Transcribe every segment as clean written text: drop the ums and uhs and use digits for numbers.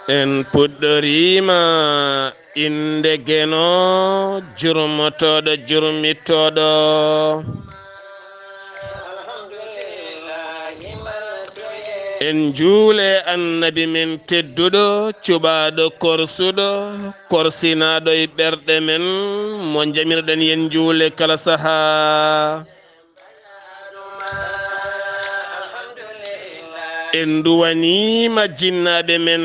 en puɗɗorima inde geno jurmotoɗo jurmittoɗo en juule annabi men tedduɗo cuɓaɗo korsuɗo korsinaɗo e ɓerɗe men mo jamirɗen yen juule kala saha en duwanima jinnaɓe men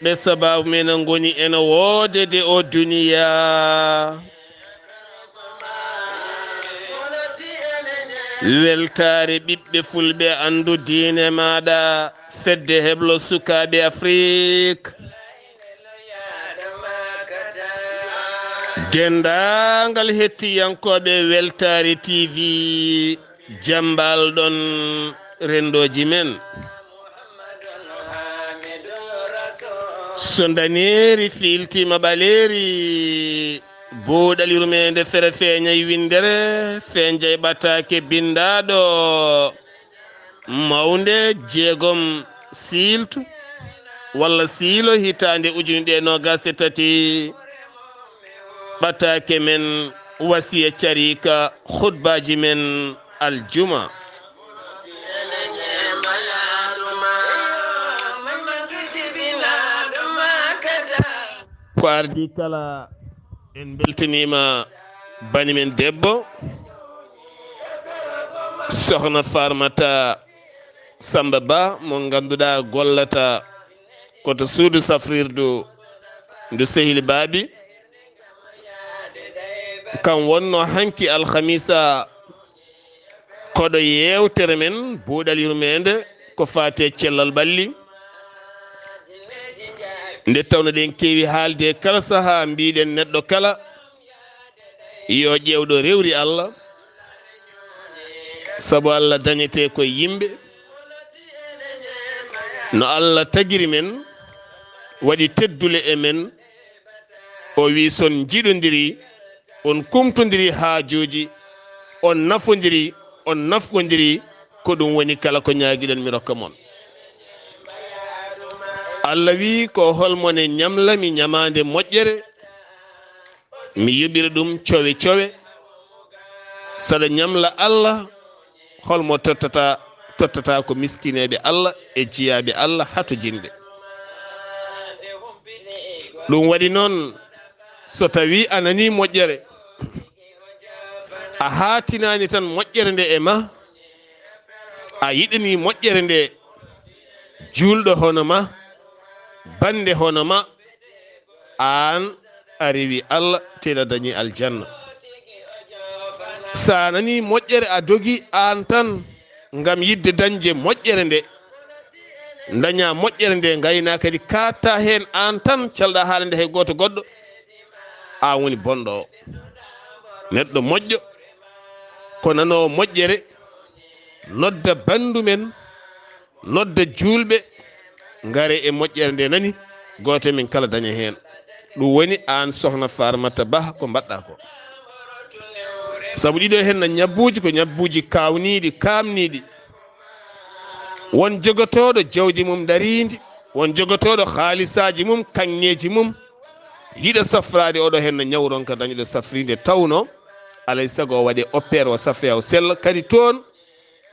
ɓe sababu men goni ene woodede o duniya weltare ɓiɓɓe fulɓe andu diine maɗa fedde heblo sukaɓe afrique dendagal hettiyankoɓe weltare tv jambal ɗon rendoji men so daneri filtima ɓaleri buuɗal yurmeende fere feeñay windere feeñjay ɓataake bindaɗo mawnde jeegom siltu walla siilo hitande ujune ɗe nogas e tati ɓataake men wasiyyo carika khutbaji men aljuma ko ardi kala en beltanima bani men debbo sohna farmata Samba Ba mo ganduɗa gollata koto suudu safrirdu ndu sehili baabi kam wonno hanki alhamisa koɗo yewtere men buuɗal yurmende ko faate cellal ɓalli nde tawno ɗen kewi haalde kala saaha mbiɗen neɗɗo kala yo ƴewɗo rewri Allah saabu Allah dañete koye yimɓe no Allah tagiri men waɗi teddule e men o wi son jiɗodiri on kumtodiri haajuji on nafodiri on nafgodiri ko ɗum woni kala ko ñaaguiɗon mi rokka mon Allah wi ko holmone ñamlami ñamande moƴƴere mi yuɓira ɗum cowe cowe saɗa ñamla Allah holmo tottata ko miskineɓe Allah e jiyaɓe Allah hato jinɓe ɗum waɗi noon so tawi a nani moƴƴere a hatinani tan moƴƴere nde e ma a yiɗani moƴƴere nde julɗo hono ma bande hono ma an a rewi Allah teɗa dañi aljanna sa nani moƴƴere a dogi an tan ngam yidde dañde moƴƴere nde daña moƴƴere nde gayna kadi katta hen an tan calɗa haalande hay goto goɗɗo a woni bonɗo o neɗɗo moƴƴo ko nanowo moƴƴere nodda bandu men nodda julɓe ngare e moƴƴere nde nani goto min kala daña hen ɗum woni an sohna Farmata Ba ko mbaɗɗa ko saabu ɗiɗo hen na ñabbuji ko ñabbuji kawniɗi kamniɗi won jogotoɗo jawdi mum daridi won jogotoɗo haalisaji mum kanŋeji mum yiɗa safrade oɗo hen no ñawron ka dañuɗo safride tawno alay saago o waɗe opére o safre o sella kadi toon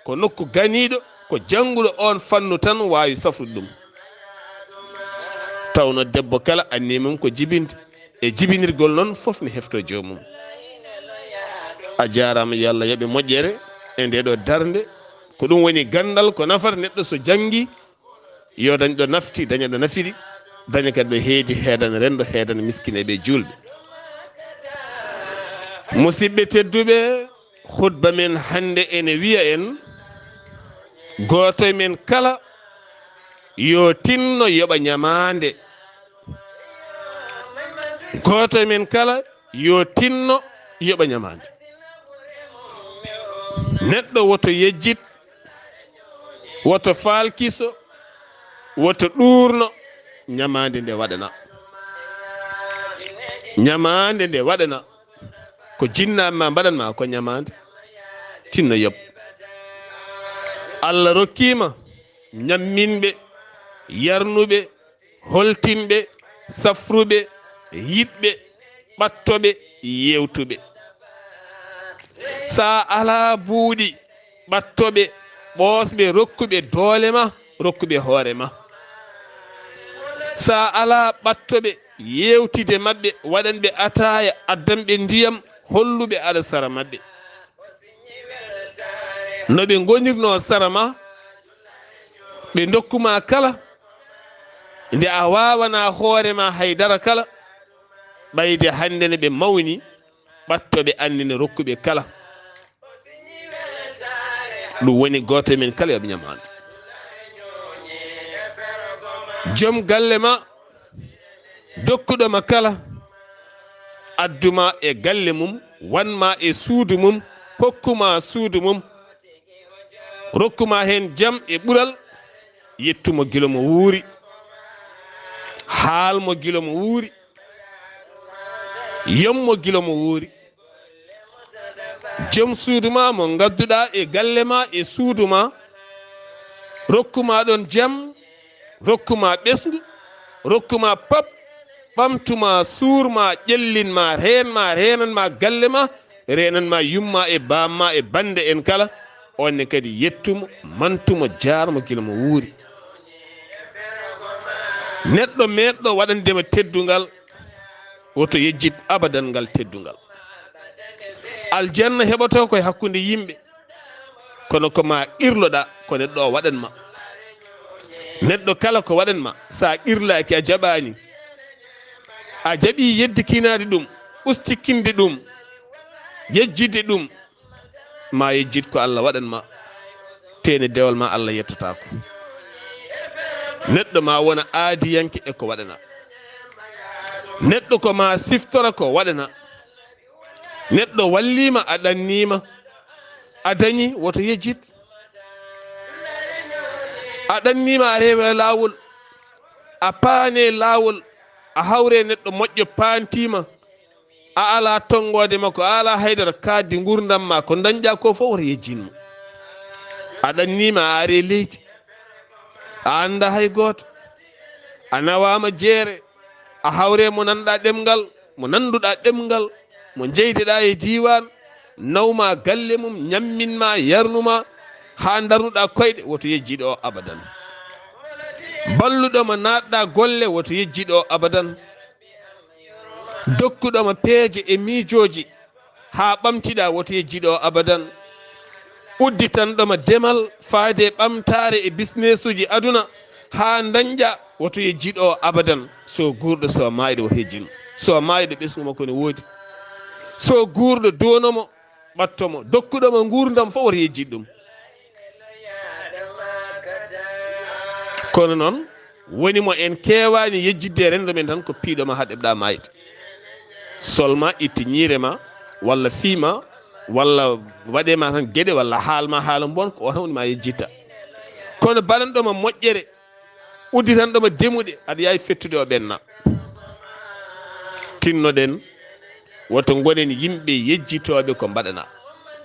ko nokku ganiɗo ko jangguɗo on fannu tan wawi safrude ɗum tawno debbo kala anni mum ko jibinde e jibinirgol noon foof ne hefto jomum a jarama yo Allah yooɓe moƴƴere e nde ɗo darde ko ɗum woni gandal ko nafata neɗɗo so janggi yo dañ ɗo nafti daña ɗo nafiri daña kadi ɗo heedi heedana rendo heedana miskineɓe julɓe musidɓe tedduɓe khutba men hande ene wiya en goto men kala yo tinno yoɓa ñamande goto men kala yo tinno yoɓa ñamande neɗɗo woto yejjit woto falkiso woto ɗurno ñamande nde waɗana ñamande nde waɗana ko jinnaɓe ma mbaɗanma ko ñamande tinno yob Allah rokkima ñamminɓe yarnuɓe holtinɓe safruɓe yiɗɓe ɓattoɓe yewtuɓe. sa ala buuɗi ɓattoɓe ɓoosɓe rokkuɓe doole ma rokkuɓe hoore ma. sa ala ɓattoɓe yewtide maɓɓe waɗanɓe ataya addanɓe ndiyam holluɓe aɗa sara maɓɓe no ɓe gonirno sara ma ɓe dokkuma kala nde a wawana hoorema haydara kala ɓayde hande ne ɓe mawni ɓattoɓe andine rokkuɓe kala. ɗum woni goto men kala yoɓe ñamande. joom galle ma dokkuɗoma kala adduma e galle mum wanma e suudu mum hokkuma suudu mum rokkuma hen jaam e ɓural yettumo gila mo wuuri haalmo gila mo wuuri yommo gila mo wuuri. joom suudu ma mo gadduɗa e galle ma e suudu ma rokkuma ɗon jaam rokkuma ɓesngu rokkuma pap ɓamtuma suurma ƴellinma renanma galle ma renanma yumma e bamma e bande en kala onne kadi yettumo mantumo jarmo gila mo wuuri. neɗɗo meɗɗo waɗandema teddungal woto yejjit abadan ngal teddungal. aljanna heɓoto koye hakkude yimɓe kono koma qirloɗa ko neɗɗo o waɗanma. neɗɗo kala ko waɗanma sa qirlaki a jaɓani a jaɓi yeddikinade ɗum ustikkinde ɗum yejjide ɗum ma yejjid ko Allah waɗanma tene dewal ma Allah yettotako. neɗɗo ma wona aadiyanke e ko waɗana neɗɗo ko ma siftora ko waɗana neɗɗo wallima a ɗannima a dañi woto yejjid a ɗannima a rewe lawol a paane lawol a hawre neɗɗo moƴƴo pantima a ala tongode makko a ala haydara kaddi gurdam ma ko dañƴa ko fof woto yejjinmo. a ɗannima a are leydi a anda hay goto a nawama jeere a hawre mo nanɗa ɗemgal mo nanduɗa ɗemgal mo jeyteɗa e diwan nawma galle mum ñamminma yarnuma ha darnuɗa koyɗe woto yejjiɗo o abadan. balluɗoma natɗa golle woto yejjiɗo o abadan. dokkuɗoma peeje e miijoji ha ɓamtiɗa woto yejjiɗo o abadan. udditanɗoma demal faade ɓamtare e business uji aduna ha dañƴa woto yejjiɗo o abadan. so gurɗo so mayiɗo woto yejjino so mayiɗo ɓesgu makko ne woodi so gurɗo donomo ɓattomo dokkuɗoma gurdam fof woto yejjiɗ ɗum. kono noon wonimo en kewani yejjidde rendo men tan ko piiɗoma ha ɗeɓɗa mayde solma itti ñiirema walla fiima walla waɗema tan gueɗe walla haalma haala bon ko tan wonima yejjitta. kono baɗanɗoma moƴƴere udditanɗoma demuɗe aɗa yawi fettude o ɓenna. tinnoɗen woto gonen yimɓe yejjitoɓe ko mbaɗana.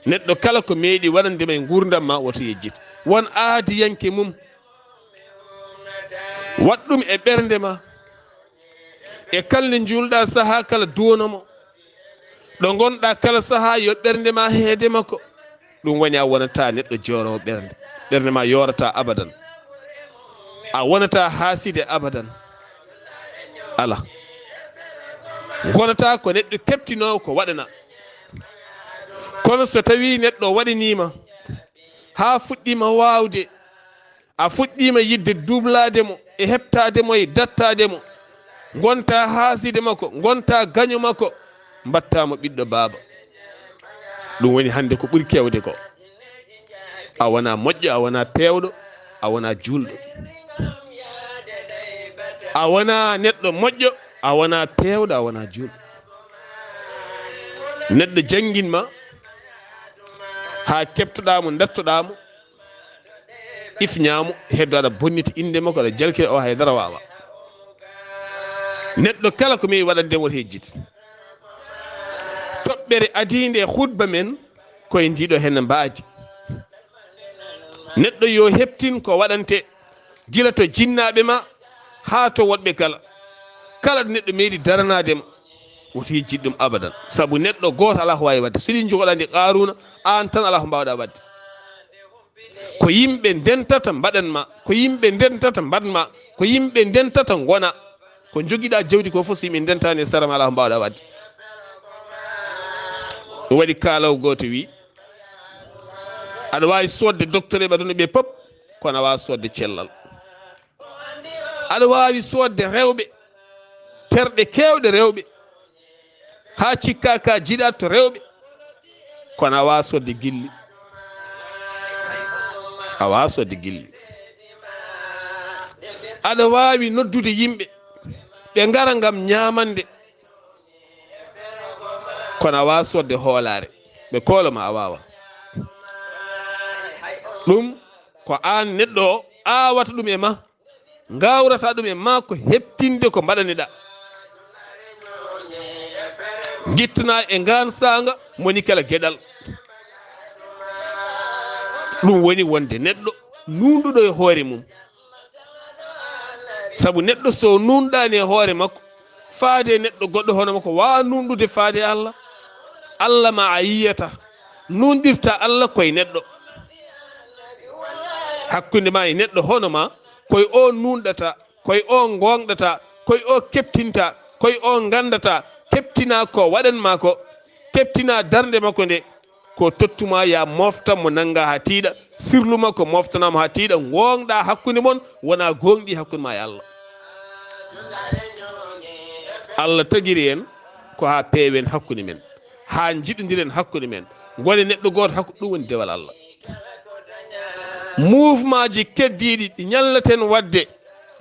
neɗɗo kala ko meeɗi waɗandema e gurdam ma woto yejjita. won aadiyanke mum waɗɗum e ɓernde ma e kalde julɗa saaha kala duwonomo ɗo gonɗa kala saaha yo ɓernde ma heede makko. ɗum woni a wonata neɗɗo jorowo ɓernde ɓernde ma yorata abadan a wonata haaside abadan ala gonata ko neɗɗo keptinowo ko waɗana. kono so tawi neɗɗo waɗanima ha fuɗɗima wawde a fuɗɗima yidde dublademo e heɓtademo e dattademo gonta haaside makko gonta gaño makko mbattamo ɓiɗɗo baaba. ɗum woni hande ko ɓuuri kewde ko a wona moƴƴo a wona pewɗo a wona julɗo a wona neɗɗo moƴƴo a wona pewɗo a wona julɗo. neɗɗo jangguinma ha keptoɗamo dattoɗamo ifñamo heddo aɗa bonnita inde makko aɗa jalkira o haydara wawa. neɗɗo kala ko mi waɗandemo woto hejjit. toɓɓere adide hutba men koye ndiɗo hen mbaadi. neɗɗo yo heptin ko waɗante gila to jinnaɓe ma haa to woɗɓe kala ɗo neɗɗo meeɗi daranadema woto yejjid ɗum abadan. Sabu neɗɗo goto ala ko wawi wadde so ɗin jogoɗa nde qaruna an tan ala ko mbawɗa wadde. Ko yimɓe ndentata mbaɗanma, ko yimɓe ndentata mbaɗma, ko yimɓe ndentata gona, ko joguiɗa jawdi ko fof so yimɓe ndentani e sarama ala ko mbawɗa wadde. ɗum waɗi kalawo goto wi aɗa wawi sodde docteur eɓe aduna ɓe pop kono a wawa sodde cellal. aɗa wawi sodde rewɓe terɗe kewɗe rewɓe ha cikka ka jiɗat to rewɓe kono a wawa sodde gilli. a wawa sodde gilli. aɗa wawi noddude yimɓe ɓe ngara ngam ñamande kono a wawa sodde hoolare ɓe kooloma a wawa. ɗum ko an neɗɗo o awata ɗum e ma, gawrata ɗum e ma ko heɓtinde ko mbaɗaniɗa. guittana e gansanga moni kala gueɗal. ɗum woni wonde neɗɗo nunduɗo e hoore mum. Sabu neɗɗo so nunɗani e hoore makko faade neɗɗo goɗɗo hono makko wawa nunɗude faade Allah. Allah ma a yiyata, nunɗirta Allah koye neɗɗo. hakkude ma e neɗɗo hono ma koye o nunɗata, koye o gonɗata, koye o keptinta, koye o gandata, keptina ko waɗanma ko, keptina darde makko nde ko tottuma ya mofta mo nanga ha tiiɗa, sirlu makko moftanama ha tiiɗa, gonɗa hakkude mon wona gonɗi hakkude ma e Allah. Allah tagiri en ko ha peewen hakkude men, ha jiɗodiren hakkude men, gone neɗɗo goto hakkude. ɗum woni dewal Allah. mouvement ji keddiɗi ɗi ñallaten wadde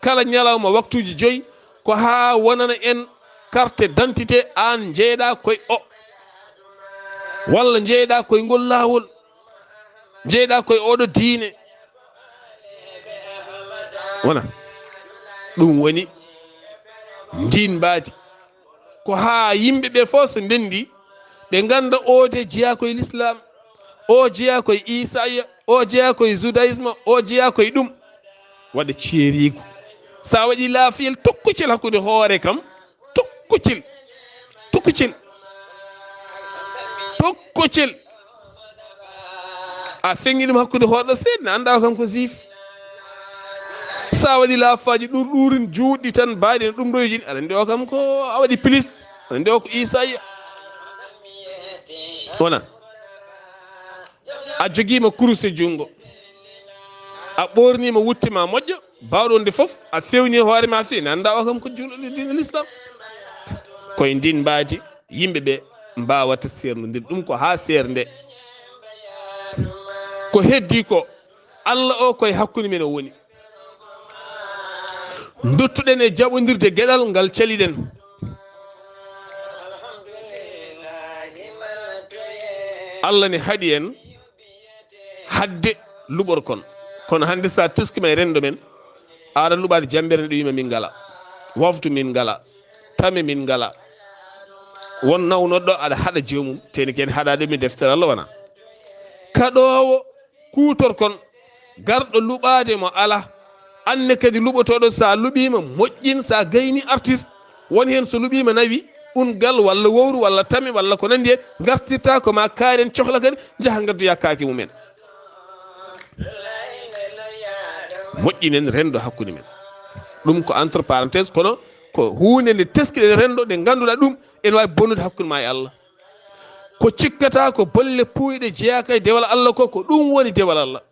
kala ñalawma waktuji 5 ko ha wonana en carte d'identité an jeeɗa koye o, walla jeeɗa koye ngol lawol, jeeɗa koye oɗo diine. wona ɗum woni ndin mbaadi ko ha yimɓeɓe fof so ndendi ɓe ganda o de jeeya koye l'islam, o jeeya koye isaiya, o jeeya koye judaisme, o jeeya koye ɗum waɗa ceerigu. sa waɗi laafiyel tokkucel hakkude hoore kam, tokkucel a feŋi ɗum hakkude hoorɗo seeɗa ne anda kam ko juif. sa waɗi laafaji ɗurɗurin juuɗɗi tan mbaɗi no ɗum ɗoyjini aɗa andi o kam ko a waɗi plus, aɗa andi o ko isaiya. wona a joguima kuruse jungo, a ɓornima wuttima moƴƴo, bawɗo nde foof a fewni hoorema fewi ne anda o kam ko julɗo dine l'islam. koye ndin mbaadi yimɓeɓe mbawata sernude ɗum ko ha sernde. ko heddi ko Allah o koye hakkude men o woni. duttuɗen e jaɓodirde gueɗal ngal caliɗen. Allah ne haaɗi en hadde luɓor kon, kono hande sa teskima e rendo men aɗa luɓade jambere nde wima min ngala, woftu min ngala, tame min ngala, won nawnoɗɗo aɗa haɗa jomum teni ken haɗade mi deftere Allah wona. kaɗowo kutor kon garɗo luɓade mo ala, anne kadi luɓotoɗo sa luɓima moƴƴin, sa gayni artir. woni hen so luɓima nawi ungal walla wowru walla tame walla ko nandi hen gartirta ko ma kaaren cohla kadi jaaha gaddoya kaake mumen. moƴƴinen rendo hakkude men. ɗum ko entre parenthèse kono ko hunde nde teskiɗe rendo ɗe ganduɗa ɗum ene wawi bonnude hakkude ma e Allah. ko cikkata ko bolle puyɗe jeeyaka e dewal Allah ko ɗum woni dewal Allah.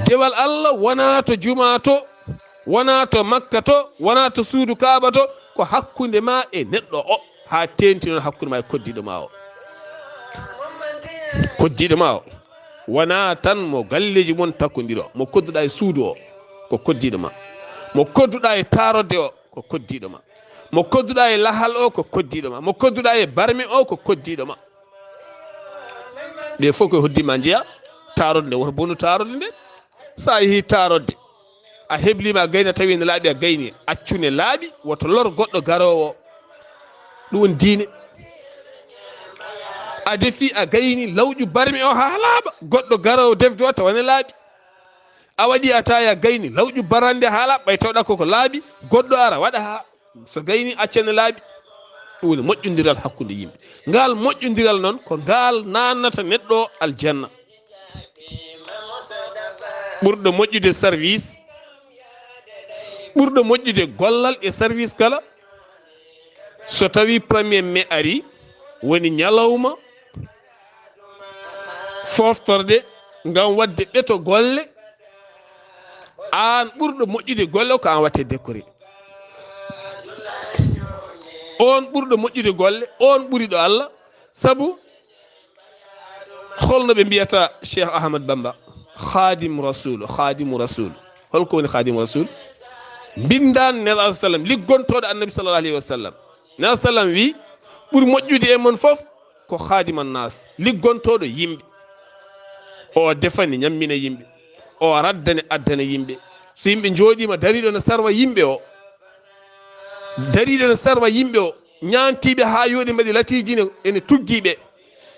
dewal Allah wona to juma to, wona to makka to, wona to suudu kaaba to, ko hakkude ma e neɗɗo o ha tenti hakkude ma e koddiɗo ma o. koddiɗo ma o wona tan mo galleji mon takkodiro, mo kodduɗa e suudu o ko koddiɗo ma, mo kodduɗa e tarodde o ko koddiɗo ma, mo kodduɗa e lahal o ko koddiɗo ma, mo kodduɗa e barmi o ko koddiɗo ma. ɓe fof koye hoddima jeeya. tarodde nde woto bonu tarodde nde. sa yeehi tarodde a heblima a gayni a tawi ne laaɓi a gayni, accune laaɓi woto lor goɗɗo garowo. ɗum woni diine. a defi a gayni lawƴu barmi o ha laaɓa, goɗɗo garowo defde o tawane laaɓi. a waɗi ataya gayni lawƴu barande haala ɓaytawɗa koko laaɓi goɗɗo ara waɗa ha so gayni accene laaɓi. ɗum woni moƴƴodiral hakkude yimɓe. Ngal moƴƴodiral noon ko ngal nannata neɗɗo aljanna. ɓurɗo moƴƴude service, ɓurɗo moƴƴude gollal e service kala so tawi 1er mai ari woni ñalawma foftorde ngam wadde ɓeto golle, an ɓurɗo moƴƴude golle ko an watte décoré. on ɓurɗo moƴƴude golle, on ɓuriɗo Allah. Sabu holno ɓe mbiyata Cheikh Ahmad Bamba khadim rasul, khadimu rasul. holko woni khadimu rasul? bindan nelaɗo sallam liggontoɗo annabi sallallahu alayhi wa sallam. nelaɗo sallam wi ɓuri moƴƴude e mon fof ko khadiman nas, liggontoɗo yimɓe. o defani ñammina yimɓe, o raddane addana yimɓe. so yimɓe jooɗima dariɗo no sarwa yimɓe o, dariɗo no sarwa yimɓe o, ñantiɓe ha yooɗi mbaɗi latijine ene tuggiɓe,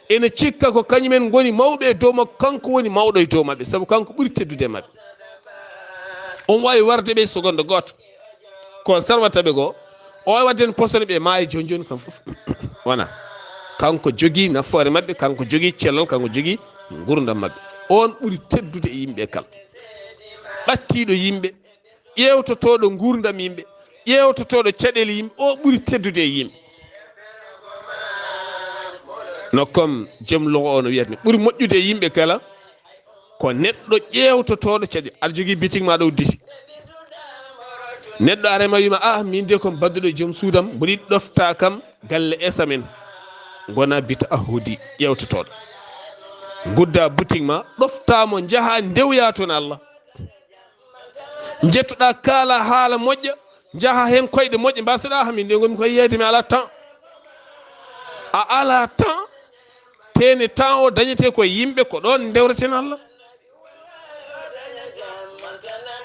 ene cikka ko kañumen goni mawɓe e dow makko, kanko woni mawɗo e dow mabɓe, saabu kanko ɓuri teddude e mabɓe. on wawi warde ɓe seconde goto ko sarwataɓe go, o wawi wadde posone ɓe maayi joni joni kam foof wona kanko jogui nafoore mabɓe, kanko jogui cellal, kanko jogui gurdam mabɓe. on ɓuri teddude e yimɓe kala. ɓattiɗo yimɓe, ƴewtotoɗo gurdam yimɓe, ƴewtotoɗo caɗele yimɓe, o ɓuri teddude e yimɓe. no comme joom logo o no wiyatmi ɓuri moƴƴude e yimɓe kala ko neɗɗo ƴewtotoɗo caɗele. aɗa jogui bitig ma ɗo disi, neɗɗo arema wima a min de komi badduɗo e joom suudam mboɗi ɗofta kam galle esamen, gona bita ahudi ƴewtotoɗo. gudda boutique ma ɗoftamo jaaha ndewya toon Allah, jettoɗa kaala haala moƴƴa, jaaha hen koyɗe moƴƴe mbasoɗa ha min de gomi koye yeyde mi ala temps. a ala temps, tene temps o dañete koye yimɓe, ko ɗon dewreten Allah.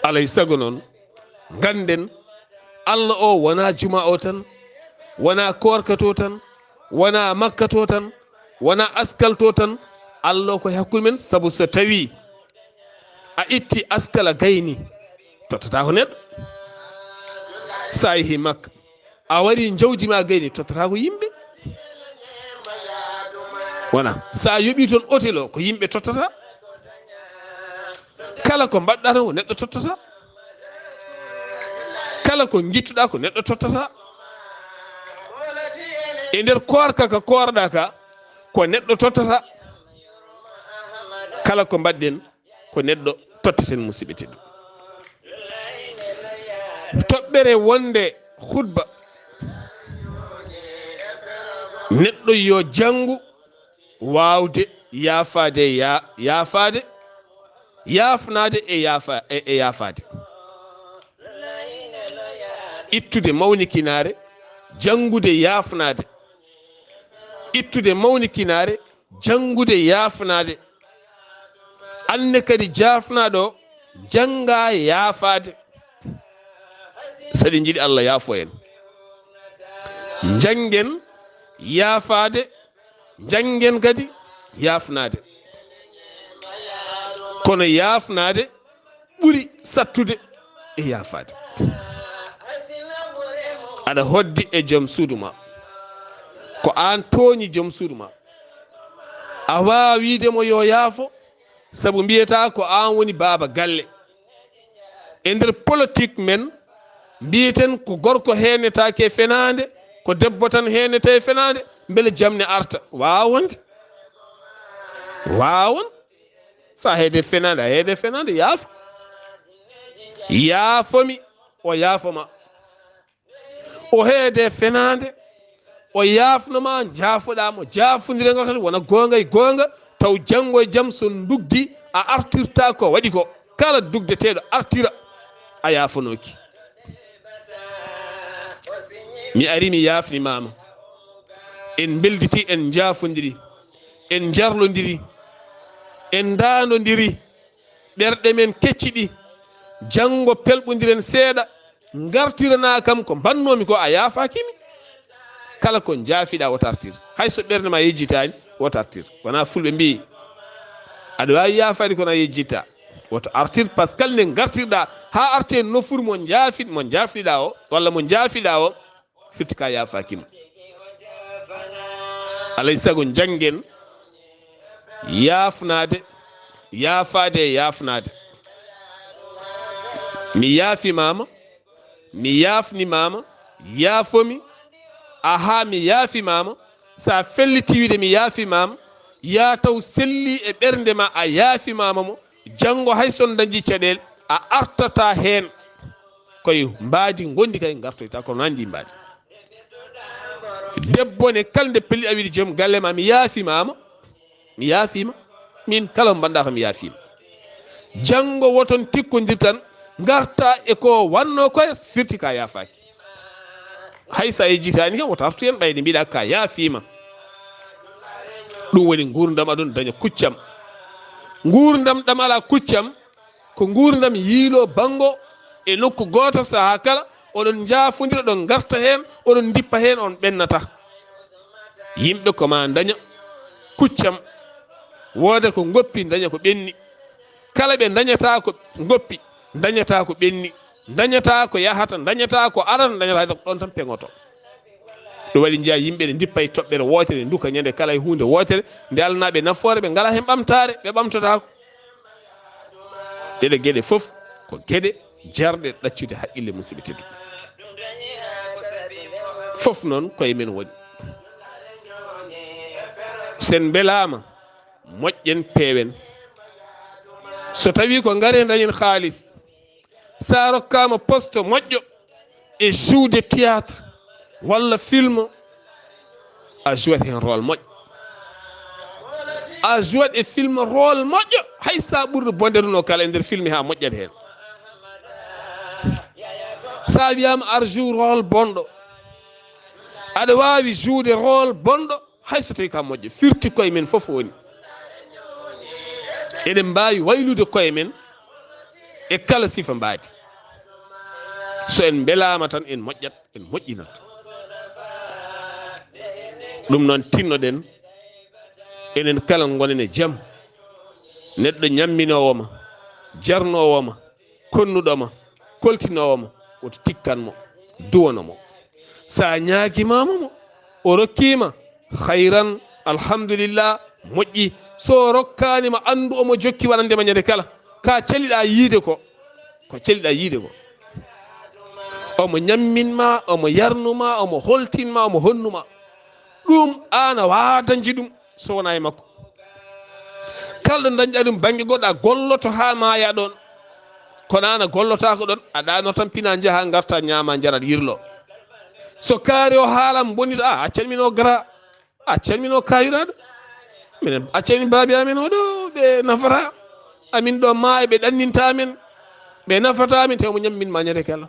alay saago noon ganden Allah o wona juma o tan, wona korka to tan, wona makka to tan, wona askal to tan. Allah koye hakkude men. Sabu so tawi a itti askal a gayni tottata ko neɗɗo. sa yeehi makka a wari jawdi ma gayni tottata ko yimɓe. wona sa yoɓi toon hôtel o ko yimɓe tottata. kala ko mbaɗɗa tan ko neɗɗo tottata, kala ko jittuɗa ko neɗɗo tottata. e nder korka ka korɗa ka ko neɗɗo tottata. kala ko mbaɗɗen ko neɗɗo tottaten musidɓe teddu. toɓɓere wonde khutba neɗɗo yo jangu wawde yaafade yaafade, yaafnade e yaafade. ittude mawnikinare, jangude yaafnade. ittude mawnikinare, jangude yaafnade. anne kadi jafnaɗo janga yaafade. saɗi jiiɗi Allah yaafo en, jangen yaafade, jangen kadi yaafnade. kono yaafnade ɓuri sattude e yaafade. aɗa hoddi e joom suudu ma, ko an tooñi joom suudu ma, a wawa wiidemo yo yaafo, sabu mbiyata ko an woni baaba galle. e nder politique men mbiyeten ko gorko henetake fenade, ko debbo tan henete fenade, beele jamne arta. wawonde wawon sa heede fenade a heede fenade yaafo. yaafomi o yaafoma, o heede fenade o yaafnoma, jaafoɗamo. jaafodirego kadi wona gonga e gonga, taw janggo e jaam so dugdi a artirta ko waɗi ko. kala dugdeteɗo artira a yaafanoki. mi ari mi yaafnimama, en belditi, en jaafodiri, en jarlodiri, en dandodiri, ɓerɗe men kecciɗi. janggo pelɓodiren seeɗa, gartirana kam ko bannomi ko a yaafakimi. kala ko jaafiɗa woto artir, hayso ɓerde ma yejjitani woto artir. wona fulɓe mbi aɗa wawi yaafade kono a yejjitta. woto artir par ce que kala nde gartirɗa ha arte nofuru mo jaafiɗa o walla mo jaafiɗa o firti ka yafakima. alay sago janggen yafnade yafade e yafnade. mi yaafimama mi yafnimama yaafomi aha mi yaafimama sa felliti wiide mi yaafimama ya taw selli e ɓernde ma a yaafimama mo janngo hay son dañji caɗele a artata hen koye mbaadi gondi kay gartoyta kono nandi mbaadi. debbo ne kala nde pelli a wiide joom galle ma mi yaafimama mi yaafima min kala mo mbanɗa ko mi yaafima. janngo woton tikkodir tan garta e ko wanno koye firti ka yaafaki. hay sa yejjitani kam woto artu hen ɓayde mbiɗa ka yaafima. ɗum woni gurdam aɗon daña kuccam. gurdam ɗam ala kuccam ko gurdam yiilo bango e nokku goto saha kala oɗon jaafodira ɗon garta hen oɗon dippa hen on ɓennata. yimɓe koma daña kuccam wooda ko goppi daña ko ɓenni. kala ɓe dañata ko goppi dañata ko ɓenni dañata ko yahata dañata ko arata dañata ko ɗon tan peŋoto. ɗum waɗi jiya yimɓe ɗe dippa e toɓɓere wotere duka ñande kala e hunde wotere nde alanaɓe nafoore ɓe ngala hen ɓamtare ɓe ɓamtatako. ɗeɗe gueɗe foof ko gueɗe jarɗe ɗaccude haqqille musidɓe tedduɓe. foof noon koye men woni. sen belama moƴƴen peewen. so tawi ko gaare dañen haalis sa rokkama poste moƴƴo e joude théâtre walla film a jouat hen rôle moƴƴo. a jouat e film rôle moƴƴo hay sa ɓurde bonderuno kala e nder film ha moƴƴat hen. sa wiyama ar joue rôle bonɗo aɗa wawi joude rôle bonɗo hay so tawi ka moƴƴo firti koye men foof woni. eɗen mbawi waylude koye men e kala sifa mbaadi. so en belama tan en moƴƴat en moƴƴinat. ɗum noon tinnoɗen enen kala gonen e jaam. neɗɗo ñamminowoma jarnowoma konnuɗoma koltinowoma woto tikkanmo duwanomo. sa ñaguimama mo o rokkima hayran alhamdulillah moƴƴi. so rokkanima andu omo jokki waɗandema ñande kala ka caliɗa yiide ko caliɗa yiide ko. omo ñamminma omo yarnuma omo holtinma omo honnuma ɗum an a wawa dañji ɗum so wona e makko. kala ɗo dañƴa ɗum banggue goɗɗo a golloto ha maya ɗon kono an a gollotako ɗon a ɗano tan pina jaaha garta ñama jarat yirlo. so kaari o haalam bonita a calmino gara a calmino kayuɗaɗo minen a calmin baabi amen oɗo ɓe nafata amin ɗo ma ɓe ɗanninta amen ɓe nafata amin taw mo ñamminma ñande kala.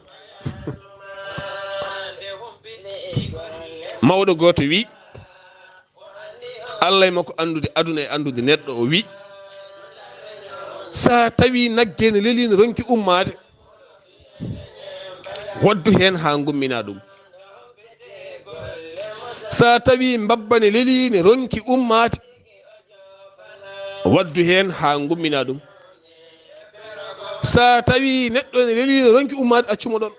mawɗo goto wi allah e makko andude aduna e andude neɗɗo o wi sa tawi nagge ne leeli ne ronki ummade waddu hen ha gummina ɗum. sa tawi mbabba ne leeli ne ronki ummade waddu hen ha gummina ɗum. sa tawi neɗɗo ne leeli ne ronki ummade accumo ɗon.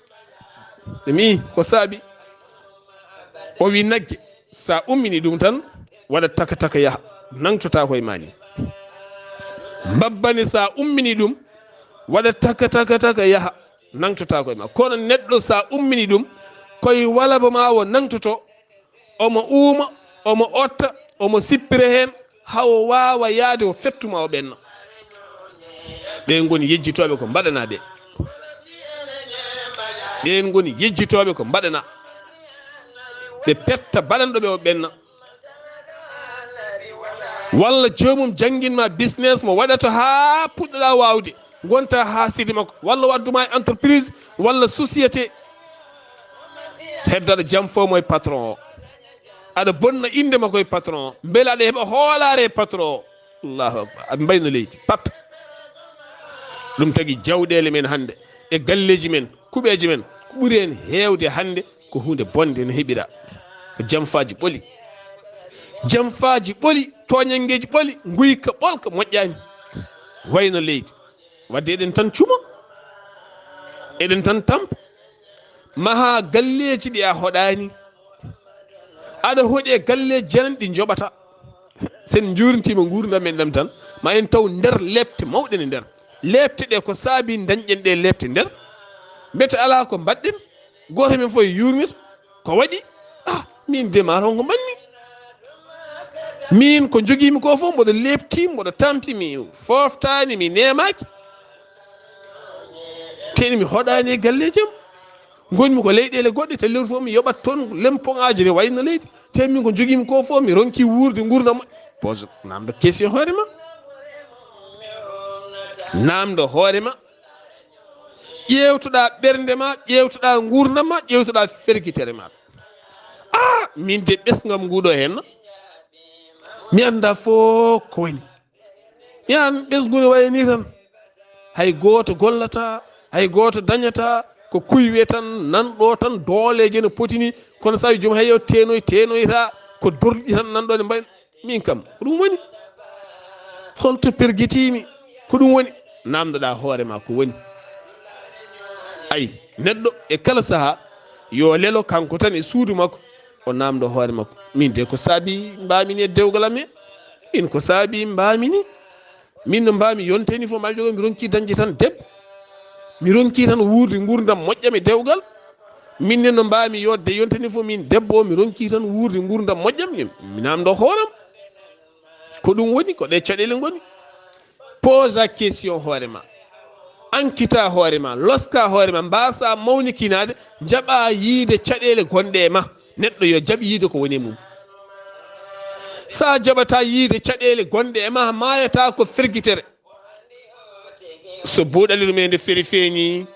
mi ko saabi o wi nagge sa ummini ɗum tan waɗa taka taka yaha nangtota koye mani. mbabbane sa ummini ɗum waɗa taka taka taka yaha nangtota koye ma. kono neɗɗo sa ummini ɗum koye walaba ma o nangtoto omo uuma omo otta omo sippira hen hawo wawa yaade o fettuma o ɓenna. ɓen goni yejjitoɓe ko mbaɗana ɓe. ɓen goni yejjitoɓe ko mbaɗana ɓe petta baɗanɗoɓe o ɓenna. walla jomum jangguinma business mo waɗata ha puɗɗoɗa wawde gonta ha sidi makko walla wadduma e entreprise walla société heddaɗo jaam fomo e patron o aɗa bonna inde makko e patron o beele aɗa heeɓa hoolare e patron o. allahu akbar aɓe mbayno leydi pat. ɗum tagui jawɗele men hande e galleji men kuɓeji men ko ɓuuri hen hewde hande ko hunde bonde ne heeɓira ko jamfaji ɓooli. jamfaji ɓooli toñangueji ɓooli guyka ɓolka moƴƴani wayno leydi wadde eɗen tan cuma eɗen tan tampa maha galleji ɗi a hoɗani aɗa hoɗi e galleji janan ɗi joɓata sen jurntima gurdam men ɗam tan ma en taw nder lebte mawɗe ne nder lebte ɗe ko saabi dañƴen ɗe lebte nder bete ala ko mbaɗɗen goto men fof e yurmita ko waɗi min de ma ton ko mbanmi min ko joguimi ko fof mboɗo lebti mboɗo tampi mi foftani mi nemaki teni mi hoɗani e galleji am gonmi ko leyɗele goɗɗe te lewru fof mi yoɓat toon lempoŋaji ne wayno leydi te min ko joguimi ko fof mi ronki wurde gurdam pose namdo question hoorema namdo hoorema ƴewtoɗa ɓernde ma ƴewtoɗa gurdam ma ƴewtoɗa ferguitere ma min de ɓesgam nguɗo henna mi anda fof ko woni mi an ɓesgude wayni tan hay goto gollata hay goto dañata ko kuywe tan nanɗo tan dooleje no potini kono sa joom hay yo tenoyta ko dorɗi tan nanɗo ne mbay min kam ko ɗum woni holto perguitimi ko ɗum woni namdoɗa hoorema ko woni ayi neɗɗo e kala saaha yo lelo kanko tan e suudu makko o namdo hoore makko min de ko saabi mbamini e dewgal am min ko saabi mbamini min no mbami yonteni fof mbawi jogo mi ronki dañde tan debbo mi ronki tan wurde gurdam moƴƴam e dewgal minne no mbami yodde yonteni fof min debbo mi ronki tan wurde gurdam moƴƴam mi namdo hooram ko ɗum woni ko ɗe caɗele goni pose question hoorema ankita hoorema loska hoorema mbasa mawnikinade jaɓa yiide caɗele gonɗe e ma neɗɗo yo jaɓ yiide ko woni mum sa jaɓata yiide caɗele gonɗe e ma mayata ko ferguitere so buuɗal yurmeende feri feeñi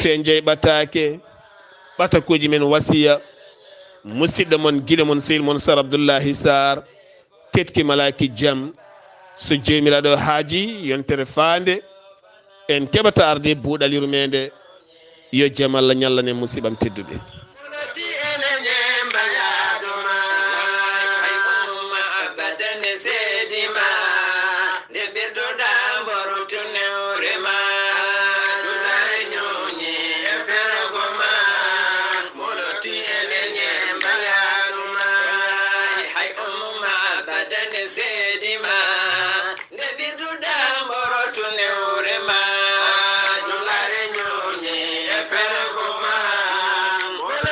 feñjey ɓataake ɓatakuji men wasiya musidɗo mon guiɗo mon sehil mon Sar Abdullaahi Saar ketki malaki jam so jomiraɗo haaji yontere faande en keɓata arde buuɗal yurmeende yo jaam Allah ñallane musibam tedduɓe